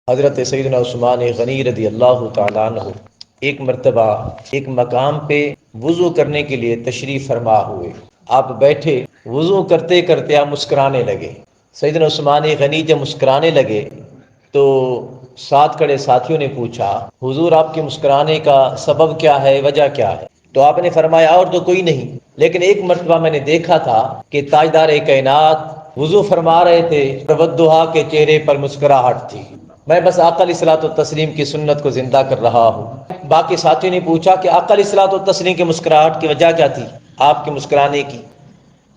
حضرت سیدنا عثمان غنی رضی اللہ تعالیٰ عنہ ایک مرتبہ ایک مقام پہ وضو کرنے کے لیے تشریف فرما ہوئے. آپ بیٹھے وضو کرتے کرتے آپ مسکرانے لگے. سیدنا عثمان غنی جب مسکرانے لگے تو ساتھ کھڑے ساتھیوں نے پوچھا حضور آپ کے مسکرانے کا سبب کیا ہے، وجہ کیا ہے؟ تو آپ نے فرمایا اور تو کوئی نہیں، لیکن ایک مرتبہ میں نے دیکھا تھا کہ تاجدار کائنات وضو فرما رہے تھے، والضحیٰ کے چہرے پر مسکراہٹ تھی. میں بس آقا علیہ الصلوۃ والتسلیم کی سنت کو زندہ کر رہا ہوں. باقی ساتھیوں نے پوچھا کہ آقا علیہ الصلوۃ والتسلیم کی مسکراہٹ کی وجہ کیا تھی، آپ کے مسکرانے کی؟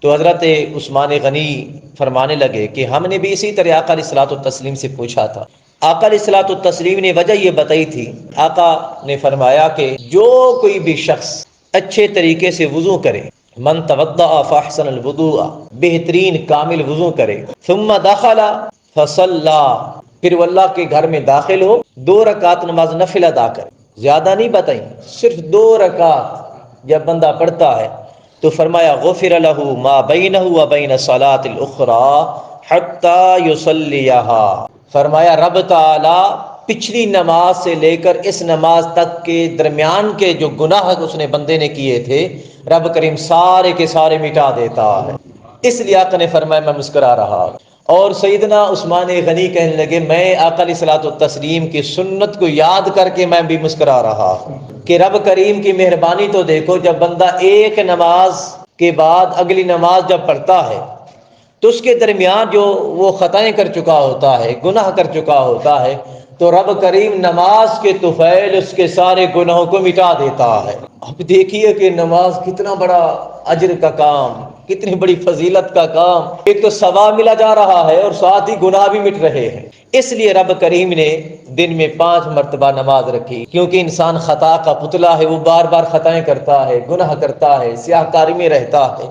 تو حضرت عثمان غنی فرمانے لگے کہ ہم نے بھی اسی طرح آقا علیہ الصلوۃ والتسلیم سے پوچھا تھا. آقا علیہ الصلوۃ والتسلیم نے وجہ یہ بتائی تھی. آقا نے فرمایا کہ جو کوئی بھی شخص اچھے طریقے سے وضو کرے، من توضأ فاحسن الوضوء، بہترین کامل وضو کرے، ثم دخل فصلی، پھر وہ اللہ کے گھر میں داخل ہو 2 رکعت نماز نفل ادا کرے. زیادہ نہیں بتائیں، صرف 2 رکعت جب بندہ پڑھتا ہے تو فرمایا غفر له ما بینہ و بین الصلاۃ الاخری حتی یصلیھا. فرمایا رب تعالی پچھلی نماز سے لے کر اس نماز تک کے درمیان کے جو گناہ اس نے بندے نے کیے تھے، رب کریم سارے کے سارے مٹا دیتا ہے. اس لیے آقا نے فرمایا میں مسکرا رہا. اور سیدنا عثمان غنی کہنے لگے میں آقا علیہ الصلوۃ والتسلیم کی سنت کو یاد کر کے میں بھی مسکرا رہا ہوں کہ رب کریم کی مہربانی تو دیکھو، جب بندہ ایک نماز کے بعد اگلی نماز جب پڑھتا ہے تو اس کے درمیان جو وہ خطائیں کر چکا ہوتا ہے، گناہ کر چکا ہوتا ہے، تو رب کریم نماز کے طفیل اس کے سارے گناہوں کو مٹا دیتا ہے. اب دیکھیے کہ نماز کتنا بڑا اجر کا کام، کتنی بڑی فضیلت کا کام. ایک تو ثواب ملا جا رہا ہے اور ساتھ ہی گناہ بھی مٹ رہے ہیں. اس لیے رب کریم نے دن میں 5 مرتبہ نماز رکھی، کیونکہ انسان خطا کا پتلا ہے، وہ بار بار خطائیں کرتا ہے، گناہ کرتا ہے، سیاہ کاری میں رہتا ہے.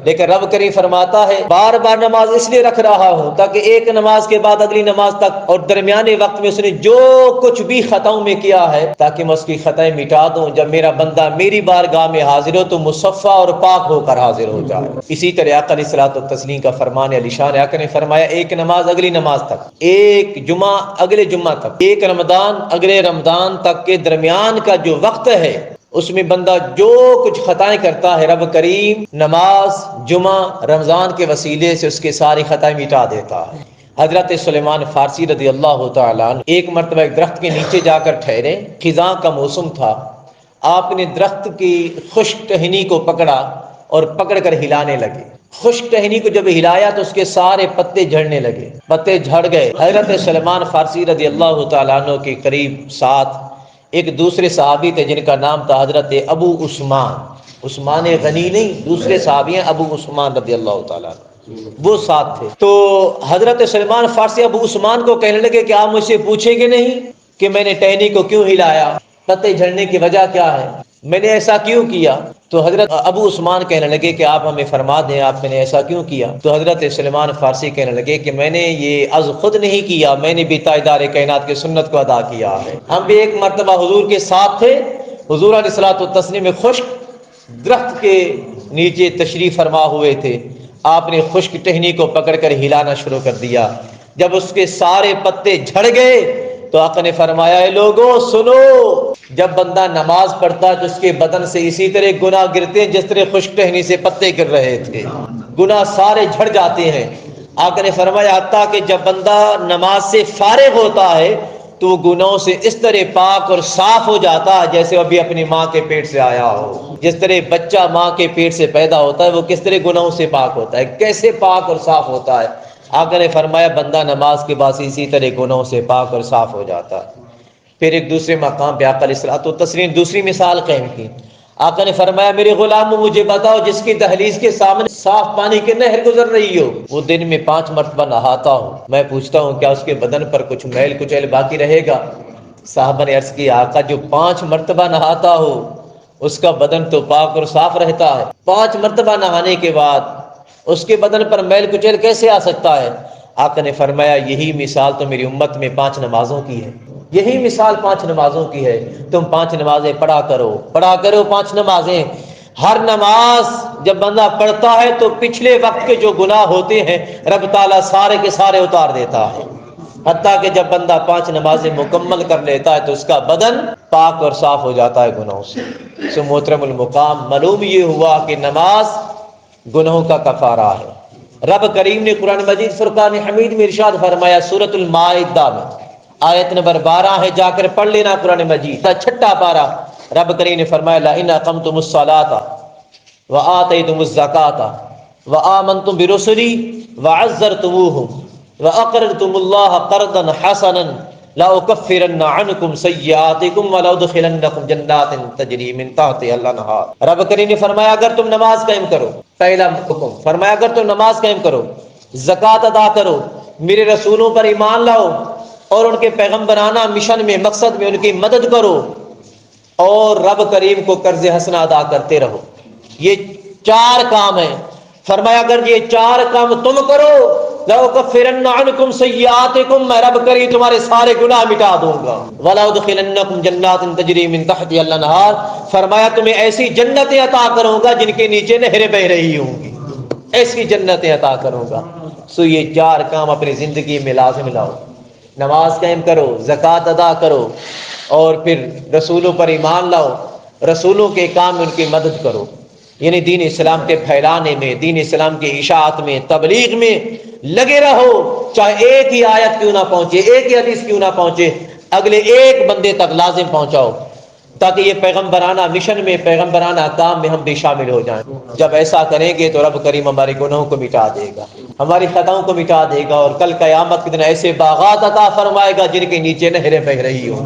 لیکن رب کریم فرماتا ہے بار بار نماز اس لیے رکھ رہا ہوں تاکہ ایک نماز کے بعد اگلی نماز تک اور درمیانے وقت میں اس نے جو کچھ بھی خطاؤں میں کیا ہے تاکہ میں اس کی خطائیں مٹا دوں. جب میرا بندہ میری بارگاہ میں حاضر ہو تو مصفا اور پاک ہو کر حاضر ہو جائے. اسی طرح آقا علیہ الصلوۃ والتسلیم کا فرمان علی شان. آقا نے فرمایا ایک نماز اگلی نماز تک، ایک جمعہ اگلے جمعہ تک، ایک رمضان اگلے رمضان تک کے درمیان کا جو وقت ہے اس میں بندہ جو کچھ خطائیں کرتا ہے رب کریم نماز، جمعہ، رمضان کے وسیلے سے اس کے ساری خطائیں مٹا دیتا ہے. حضرت سلیمان فارسی رضی اللہ تعالیٰ عنہ ایک مرتبہ ایک درخت کے نیچے جا کر ٹھہرے. خزاں کا موسم تھا. آپ نے درخت کی خشک ٹہنی کو پکڑا اور پکڑ کر ہلانے لگے. خشک ٹہنی کو جب ہلایا تو اس کے سارے پتے جھڑنے لگے، پتے جھڑ گئے. حضرت سلیمان فارسی رضی اللہ تعالیٰ عنہ کے قریب ساتھ ایک دوسرے صحابی تھے جن کا نام تھا حضرت ابو عثمان. عثمان غنی نہیں، دوسرے صحابی ہیں ابو عثمان رضی اللہ تعالیٰ عنہ، وہ ساتھ تھے. تو حضرت سلیمان فارسی ابو عثمان کو کہنے لگے کہ آپ مجھ سے پوچھیں گے نہیں کہ میں نے ٹہنی کو کیوں ہلایا، پتے جھڑنے کی وجہ کیا ہے، میں نے ایسا کیوں کیا؟ تو حضرت ابو عثمان کہنے لگے کہ آپ ہمیں فرما دیں آپ نے ایسا کیوں کیا؟ تو حضرت سلیمان فارسی کہنے لگے کہ میں نے یہ از خود نہیں کیا، میں نے بھی تاجدار کائنات کی سنت کو ادا کیا ہے. ہم بھی ایک مرتبہ حضور کے ساتھ تھے، حضور علیہ الصلوۃ والتسلیم میں خشک درخت کے نیچے تشریف فرما ہوئے تھے. آپ نے خشک ٹہنی کو پکڑ کر ہلانا شروع کر دیا. جب اس کے سارے پتے جھڑ گئے تو آقا نے فرمایا اے لوگوں سنو، جب بندہ نماز پڑھتا ہے تو اس کے بدن سے اسی طرح گناہ گرتے ہیں جس طرح خشک ٹہنی سے پتے گر رہے تھے، گناہ سارے جھڑ جاتے ہیں. آقا نے فرمایا حتیٰ کہ جب بندہ نماز سے فارغ ہوتا ہے تو وہ گناہوں سے اس طرح پاک اور صاف ہو جاتا ہے جیسے ابھی اپنی ماں کے پیٹ سے آیا ہو. جس طرح بچہ ماں کے پیٹ سے پیدا ہوتا ہے وہ کس طرح گناہوں سے پاک ہوتا ہے، کیسے پاک اور صاف ہوتا ہے. آقا نے فرمایا بندہ نماز کے بعد اسی طرح گناہوں سے پاک اور صاف ہو جاتا ہے. پھر ایک دوسرے مقام پہ آقا علیہ الصلوۃ والتسلیم دوسری مثال قائم کی. آقا نے فرمایا میرے غلاموں مجھے بتاؤ جس کی دہلیز کے سامنے صاف پانی کی نہر گزر رہی ہو، وہ دن میں 5 مرتبہ نہاتا ہو، میں پوچھتا ہوں کیا اس کے بدن پر کچھ میل کچیل باقی رہے گا؟ صحابہ نے عرض کی آقا جو 5 مرتبہ نہاتا ہو اس کا بدن تو پاک اور صاف رہتا ہے، 5 مرتبہ نہانے کے بعد اس کے بدن پر میل کچیل کیسے آ سکتا ہے؟ آقا نے فرمایا یہی مثال تو میری امت میں 5 نمازوں کی ہے، یہی مثال 5 نمازوں کی ہے. تم 5 نمازیں پڑھا کرو 5 نمازیں. ہر نماز جب بندہ پڑھتا ہے تو پچھلے وقت کے جو گناہ ہوتے ہیں رب تعالیٰ سارے کے سارے اتار دیتا ہے. حتیٰ کہ جب بندہ 5 نمازیں مکمل کر لیتا ہے تو اس کا بدن پاک اور صاف ہو جاتا ہے گناہوں سے۔ سو محترم المقام، معلوم یہ ہوا کہ نماز گناہوں کا کفارہ ہے۔ رب کریم نے قرآن مجید فرقان حمید میں ارشاد فرمایا، سورۃ المائدہ میں آیت نمبر 12 ہے، جا کر پڑھ لینا قرآن مجید 6 پارہ۔ رب کریم نے فرمایا، لئن اقمتم الصلاۃ وآتیتم الزکاۃ وآمنتم برسلی وعزرتموہم وَأَقْرَضْتُمُ اللَّهَ قَرْضًا حَسَنًا لَأُكَفِّرَنَّ عَنْكُمْ سَيِّئَاتِكُمْ وَلَأُدْخِلَنَّكُمْ جَنَّاتٍ تَجْرِي مِن تَحْتِهَا الْأَنْهَارُ۔ رب کریم نے فرمایا اگر تم نماز قائم کرو، پہلا حکم فرمایا اگر تم نماز قائم کرو، زکوٰۃ ادا کرو، میرے رسولوں پر ایمان لاؤ اور ان کے پیغمبرانہ مشن میں، مقصد میں ان کی مدد کرو، اور رب کریم کو قرض حسنہ ادا کرتے رہو۔ یہ 4 کام ہیں۔ فرمایا اگر یہ 4 کام تم کرو، لَأُكَفِّرَنَّ عَنْكُمْ سَيِّئَاتِكُمْ، میں رب کریم تمہارے سارے گناہ مٹا دوں گا۔ وَلَأُدْخِلَنَّكُمْ جَنَّاتٍ تَجْرِي مِن تَحْتِهَا الْأَنْهَارُ، فرمایا تمہیں ایسی جنتیں عطا کروں گا جن کے نیچے نہریں بہ رہی ہوں گی، ایسی جنتیں عطا کروں گا۔ سو یہ 4 کام اپنی زندگی میں لازم لاؤ۔ نماز قائم کرو، زکوٰۃ ادا کرو، اور پھر رسولوں پر ایمان لاؤ، رسولوں کے کام میں ان کی مدد کرو، یعنی دین اسلام کے پھیلانے میں، دین اسلام کی اشاعت میں، تبلیغ میں لگے رہو، چاہے ایک ہی آیت کیوں نہ پہنچے، ایک ہی حدیث کیوں نہ پہنچے، اگلے ایک بندے تک لازم پہنچاؤ، تاکہ یہ پیغمبرانہ مشن میں، پیغمبرانہ کام میں ہم بھی شامل ہو جائیں۔ جب ایسا کریں گے تو رب کریم ہمارے گناہوں کو مٹا دے گا، ہماری خطاؤں کو مٹا دے گا، اور کل قیامت کے دن ایسے باغات عطا فرمائے گا جن کے نیچے نہریں بہ رہی ہوں۔